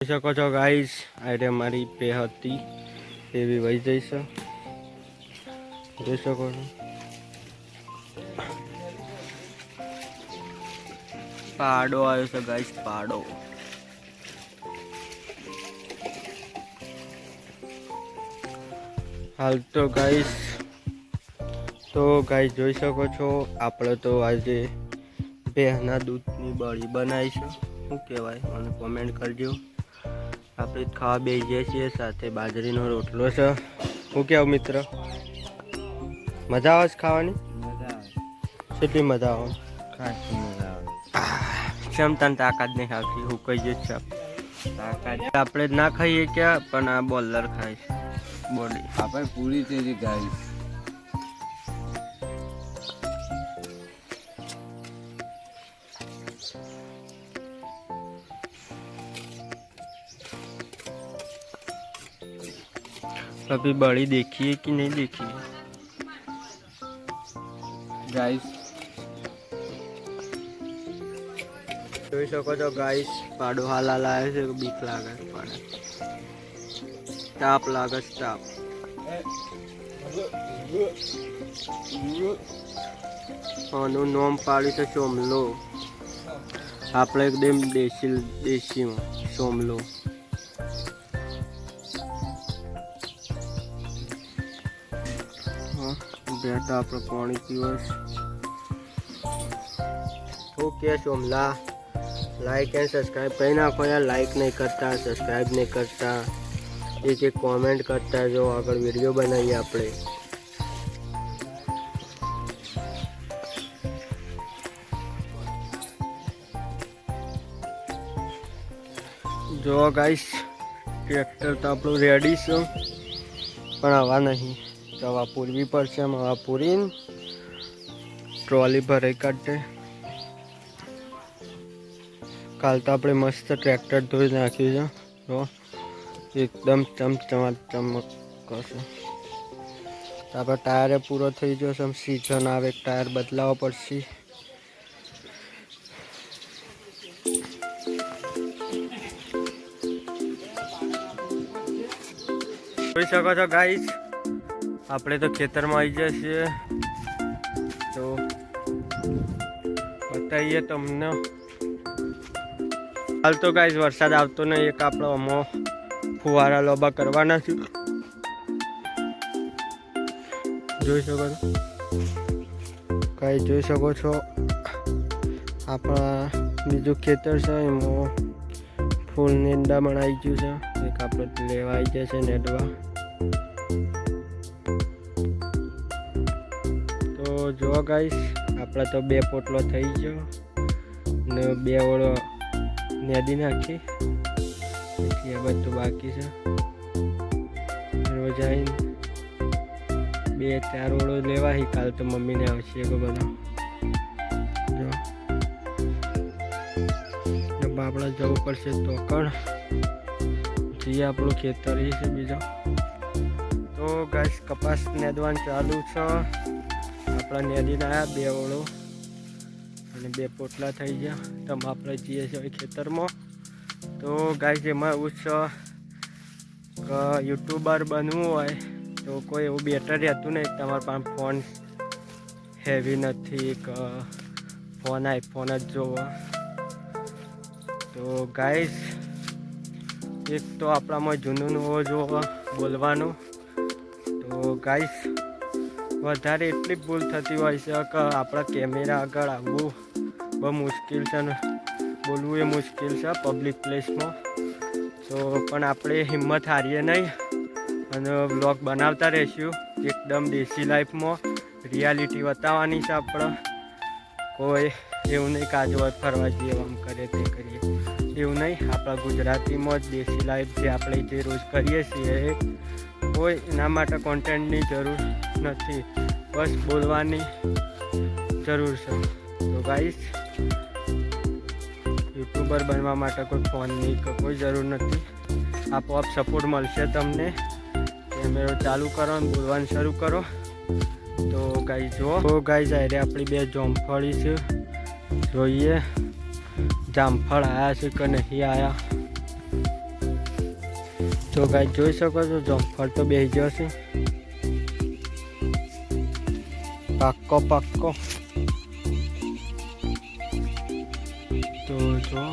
જોઈ શકો છો ગાઈસ, આ અમારી પે હતી એવી વહી જઈશ. જોઈ શકો છો પાડો આવ્યો છે ગાઈસ, પાડો. હાલ તો ગાઈસ જોઈ શકો છો આપણે તો આજે ભેંસના દૂધની બળી બનાવીશું. શું કહેવાય મને કોમેન્ટ કરજો. આપણે ખાવા બેસીએ છીએ, સાથે બાજરીનો રોટલો છે. શું કહેવું મિત્ર, મજા આવે છે ખાવાની? કેટલી મજા આવે? કેમ તને તાકાત નહીં આવતી? હું કહી જ છે તાકાત આપણે જ ના ખાઈએ ક્યાં, પણ આ બોલર ખાય છે. બોડી આપણે પૂરી થઈ ગાઈસ. अभी बड़ी देखिए कि नहीं देखिए ગાઈસ? જોઈ શકો છો ગાઈસ, પાડો હાલ આવ્યો છે. બીક લાગે છે, પણ તાપ લાગે છે, તાપ. આનું નામ પાડ્યું છે સોમલો. આપણે એકદમ દેશીમાં સોમલો. બેટા આપણે પાણી પીવસ. ઓકે સોમલા, લાઈક એન્ડ સબસ્ક્રાઈબ કરી નાખો યાર. લાઈક નહીં કરતા, સબસ્ક્રાઈબ નહીં કરતા, એક કોમેન્ટ કરતા જો. આગળ વિડીયો બનાવીએ આપણે. જો ગાઈસ, ટ્રેક્ટર તો આપણું રેડી છે, પણ આવા નહીં. દવા પૂરવી પડશે. એમ હવા પૂરીને ટ્રોલી ભરાઈ કાઢે. કાલ તો આપણે મસ્ત ટ્રેક્ટર ધોઈ નાખ્યું છે. તો એકદમ ચમક કરશે. આપણે ટાયરે પૂરો થઈ જશે. સીઝન આવે, ટાયર બદલાવો પડશે. જોઈ શકો છો ગાઈસ, આપણે તો ખેતરમાં આવી ગયા છીએ. તો બતાવીએ તમને. હાલ તો ગાઈસ વરસાદ આવતો નહીં. એક આપણો અમો ફુવારા લોબા કરવાના છે. જોઈ શકો છો ગાઈસ, જોઈ શકો છો આપણા બીજું ખેતર છે. એમાં ફૂલ નેંડા બનાવી ગયું છે. એક આપણે લેવા આવી જશે નેડવા. જો ગાઈસ, આપણે તો 2 પોટલો થઈ ગયો ને 2 ઓળો નેદી નાખી. પછી આ બધું બાકી છે. રોજ આવીને 2-4 ઓળો લેવા. કાલ તો મમ્મીને આવશે બધા. જો બાપડા જવું પડશે તો કણ જે આપણું ખેતર છે બીજો. તો ગાઈસ કપાસ નેદવાનું ચાલુ છે. આપણા નેદીને આવ્યા 2 ઓળો અને 2 પોટલા થઈ ગયા. તો આપણે જઈએ છીએ ખેતરમાં. તો ગાઈસ એમાં એવું છે કે યુટ્યુબર બનવું હોય તો કોઈ એવું બેટર રહેતું નહીં. તમારા પાસે ફોન હેવી નથી કે ફોન આઈફોન જ જોવો. તો ગાઈસ એક તો આપણામાં જૂનું જોવો બોલવાનું. તો ગાઈસ વધારે એટલી ભૂલ થતી હોય છે કે આપણા કેમેરા આગળ આવવું બહુ મુશ્કેલ છે ને બોલવું એ મુશ્કેલ છે પબ્લિક પ્લેસમાં. તો પણ આપણે હિંમત હારીએ નહીં અને વ્લોગ બનાવતા રહીશું. એકદમ દેશી લાઈફમાં રિયાલિટી બતાવવાની છે આપણે. કોઈ એવું નહીં કાજુ ફરવા જઈએ આમ કરીએ તે કરીએ એવું નહીં. આપણા ગુજરાતીમાં જ દેશી લાઈફ જે આપણે જે રોજ કરીએ છીએ કોઈ એના માટે કોન્ટેન્ટની જરૂર નથી, બસ બોલવાની જરૂર છે. તો ગાઈસ યુટ્યુબર બનવા માટે કોઈ ફોનની કોઈ જરૂર નથી. આપોઆપ સપોર્ટ મળશે તમને. કેમેરો ચાલુ કરો અને બોલવાનું શરૂ કરો. તો ગાઈસ જુઓ. તો ગાઈસ આ આપણી 2 જામફળી છે. જોઈએ જામફળ આવ્યા છે કે નહીં આવ્યા. તો ગાઈસ જોઈ શકો છો જમ્પર તો બેસી ગયો છે પાક્કો પાક્કો. તો જો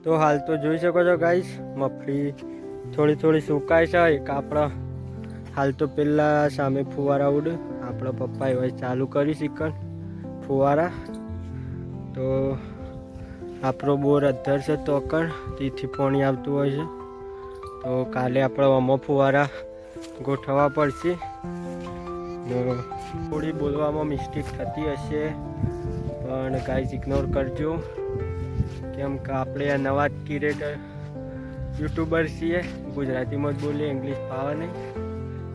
તો હાલ તો જોઈ શકો છો ગાઈસ મફળી થોડી થોડી સુકાય છે. એક આપણા હાલ તો પેલા સામે ફુવારા ઉડે આપણા પપ્પાએ હોય ચાલુ કરી શીખણ ફુવારા. તો આપણો બોર અધર છે તો કણ તેથી પાણી આવતું હોય છે. તો કાલે આપણે આમાં ફુવારા ગોઠવવા પડશે. થોડી બોલવામાં મિસ્ટેક થતી હશે પણ ગાઈસ ઇગ્નોર કરજો, કેમ કે આપણે આ નવા ક્રિએટર યુટ્યુબર છીએ. ગુજરાતીમાં જ બોલીએ, ઇંગ્લિશ ફાવે નહીં.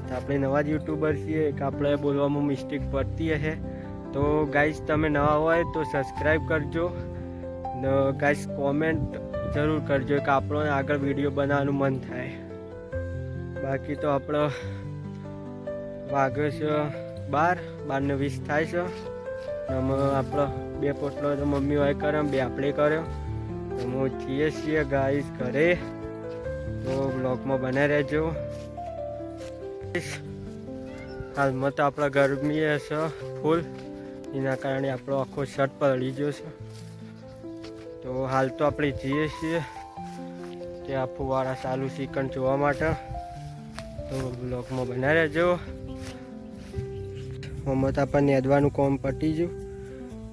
તો આપણે નવા જ યુટ્યુબર છીએ, કે આપણે બોલવામાં મિસ્ટેક પડતી હશે. તો ગાઈસ તમે નવા હોય તો સબસ્ક્રાઈબ કરજો ને ગાઈસ કોમેન્ટ જરૂર કરજો કે આપણને આગળ વિડીયો બનાવવાનું મન થાય. બાકી તો આપણો વાગે છે 12:20 થાય છે. અમે આપણો 2 પોટલો તો મમ્મી હોય કરે, 2 આપણે કર્યો. અમે છીએ ગાઈસ ઘરે. તો બ્લોગમાં બનાવી રહેજો. હાલમાં તો આપણા ગરમી હશે ફૂલ, એના કારણે આપણો આખો શર્ટ પડી ગયો છે. તો હાલ તો આપણે જઈએ છીએ કે આ ફુવારા ચાલુ શીખણ જોવા માટે. તો બ્લોગમાં બનાવી રહેજો. આમાં તો આપણને નેદવાનું કામ પટી ગયું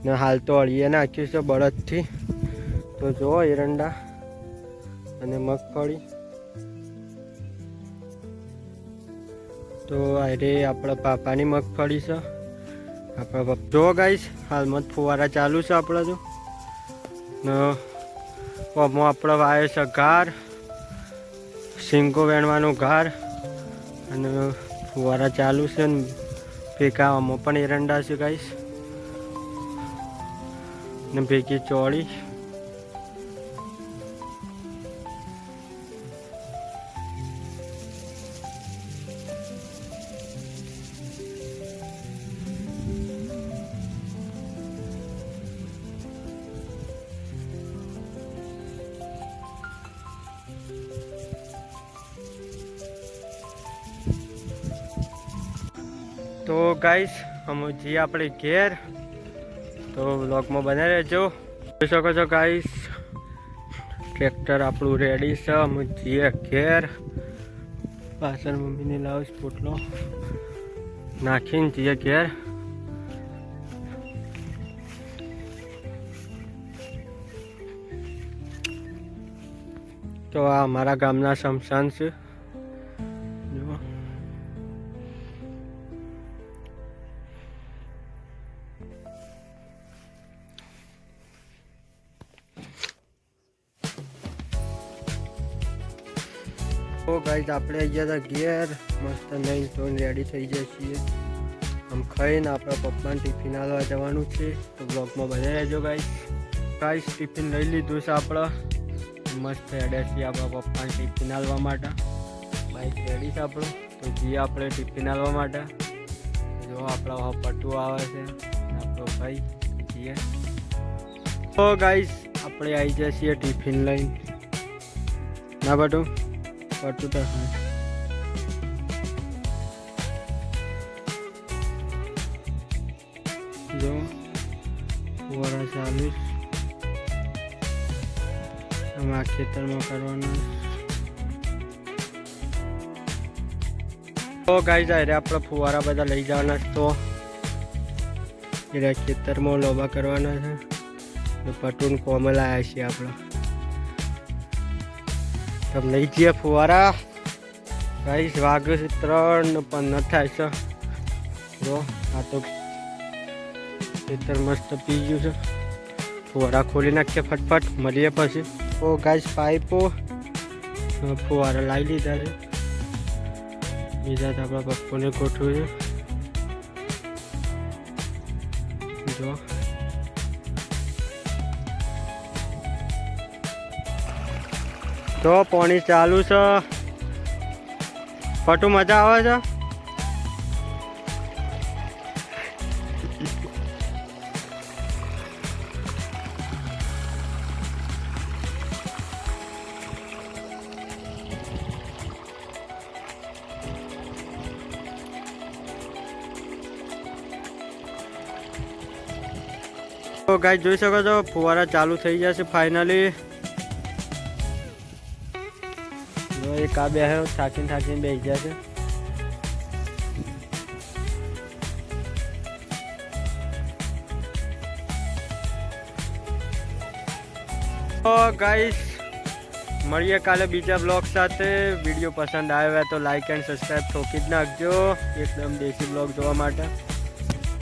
ને હાલ તો અળીએ નાખ્યું છે બળદથી. તો જુઓ એરંડા અને મગફળી. તો અરે આપણા પાપાની મગફળી છે. આપણા પપ્પા જો ગાઈસ હાલમાં ફુવારા ચાલુ છે આપણા. જો ને આમાં આપણો વાયો છે ઘાર, શીંગો વેણવાનો ઘાર અને ફુવારા ચાલુ છે. ને ભેગા આમાં પણ એરંડા છે ગાઈસ ને ભેગી ચોળી. તો ગાઈસ અમે જઈએ આપણે ઘેર. તો વ્લોગમાં બનાવી રહેજો. જોઈ શકો છો ગાઈસ ટ્રેક્ટર આપણું રેડી છે. અમે જઈએ ઘેર. પાછળ મમ્મીને લાવીશ પોટલો નાખીને જઈએ ઘેર. તો આ અમારા ગામના શમશાન છે. જુઓ તો ગાઈસ આપણે આવી ગયા હતા ઘેર. મસ્ત નહીં ધોઈને રેડી થઈ જાય છીએ. આમ ખાઈને આપણા પપ્પાને ટિફિન આલવા જવાનું છે. તો બ્લોગમાં બનાવી રહેજો ગાઈસ. ટિફિન લઈ લીધું છે આપણે. મસ્ત હેડે છીએ આપણા પપ્પાને ટિફિન આલવા માટે. બાઈક રેડી છે આપણું. તો જઈએ આપણે ટિફિન આલવા માટે. જો આપણા પટુ આવે છે આપણો ભાઈ. જઈએ તો ગાઈસ આપણે આવી જાય છીએ ટિફિન લઈને. ના પટુ પટુ તો જો ફુવારા ચાલુ આ ખેતરમાં કરવાના. તો ગાઈસ આ આપણે ફુવારા બધા લઈ જવાના. તો એ ખેતરમાં લોબા કરવાના છે. પટુન કોમલ આવ્યા છીએ આપણે. તમે લઈ જઈએ ફુવારા. ગાઈસ વાગે છે 3:15 થાય છે. જો આ તો ખેતર મસ્ત પી ગયું છે. ફુવારા ખોલી નાખીએ ફટફટ. મળીએ પછી. તો ગાઈસ પાઇપો ફુવારા લાવી લીધા છે. બીજા તો આપણા પપ્પાને ગોઠવું છે. જો તો પાણી ચાલુ છે. પટુ મજા આવે છે. ગાઈસ જોઈ શકો છો ફુવારા ચાલુ થઈ જશે ફાઇનલી. એક આ બે થાકીને બેસી જશે. તો ગાઈસ મળીએ કાલે બીજા બ્લોગ સાથે. વિડીયો પસંદ આવ્યો હોય તો લાઈક એન્ડ સબસ્ક્રાઈબ ઠોકી જ નાખજો એકદમ દેશી બ્લોગ જોવા માટે.